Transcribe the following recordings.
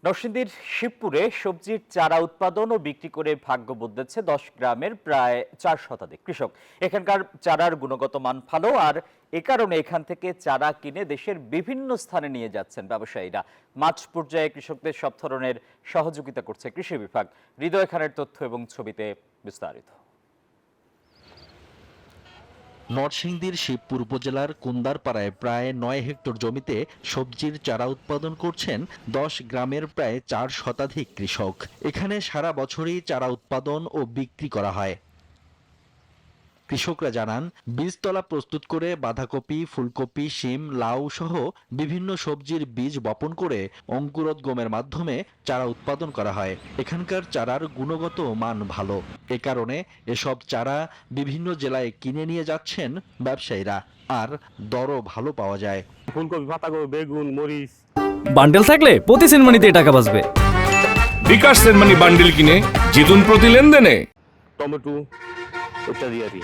নরসিংদীর শিবপুরে সবজির চারা উৎপাদন ও বিক্রি করে ভাগ্য বদলেছে 10 গ্রামের প্রায় 4 শতাধিক কৃষক। এখানকার চারার গুণগত মান ভালো, আর এ কারণে এখান থেকে চারা কিনে দেশের বিভিন্ন স্থানে নিয়ে যাচ্ছেন ব্যবসায়ীরা। মাঠ পর্যায়ে কৃষকদের সব ধরনের সহযোগিতা করছে কৃষি বিভাগ। হৃদয় খানের তথ্য এবং ছবিতে বিস্তারিত। নরসিংদীর শিবপুর উপজেলার কুন্দারপাড়ায় প্রায় 9 হেক্টর জমিতে সবজির চারা উৎপাদন করছেন 10 গ্রামের প্রায় 4 শতাধিক কৃষক। এখানে সারা বছরই চারা উৎপাদন ও বিক্রি করা হয়। কৃষকরা জানান, বীজতলা প্রস্তুত করে বাঁধাকপি, ফুলকপি, শিম, লাউ সহ বিভিন্ন সবজির বীজ বপন করে অঙ্কুরোদ্গমের মাধ্যমে চারা উৎপাদন করা হয়। এখানকার চারার গুণগত মান ভালো। এ কারণে এসব চারা বিভিন্ন জেলায় কিনে নিয়ে যাচ্ছেন ব্যবসায়ীরা, আর দরও ভালো পাওয়া যায়। ফুলকপি, পাতাকপি, বেগুন, মরিচ। বান্ডেল থাকলে প্রতি সেনমানিতে টাকা বাঁচবে। বিকাশ সেনমানি বান্ডেল কিনে জিতুন প্রতি লেনদেনে। টমেটো ইত্যাদি আর কি।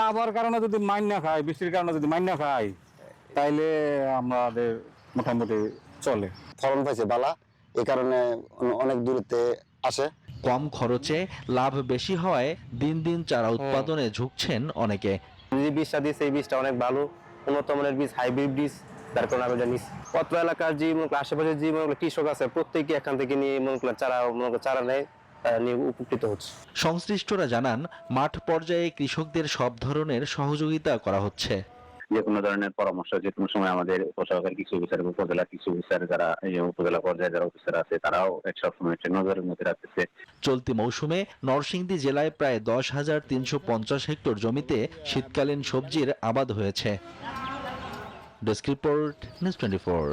আবহাওয়ার কারণে যদি মাইন না খায়, বৃষ্টির কারণে যদি মাইন না খায়, তাইলে আমাদের মোটামুটি চলে। ফলন পাইছে বালা, এই কারণে অনেক দূরত্বে আসে। কম খরচে লাভ বেশি হওয়ায় দিন দিন চারা উৎপাদনে ঝুঁকছেন অনেকে। যে বীজটা দিয়েছে এই বীজটা অনেক ভালো, উন্নত মানের বীজ, হাইব্রিড বীজ, তার কারণে আমি এটা নিচ্ছি। পত্র এলাকার যে আশেপাশে যে কৃষক আছে প্রত্যেকে এখান থেকে নিয়ে চারা নেয়, নিয়ে উপকৃত হচ্ছে। সংশ্লিষ্টরা জানান, মাঠ পর্যায়ে কৃষকদের সব ধরনের সহযোগিতা করা হচ্ছে। যে কোনো ধরনের পরামর্শ যে কোনো সময় আমাদের উপসহকারী কৃষি অফিসার, উপজেলা কৃষি অফিসার, যারা উপজেলা পর্যায়ে যারা অফিসার আছে, তারাও সবসময় একটা নজরের মধ্যে রাখতেছে। চলতি মৌসুমে নরসিংদী জেলায় প্রায় 10,350 হেক্টর জমিতে শীতকালীন সবজির আবাদ হয়েছে। Desk report, news 24।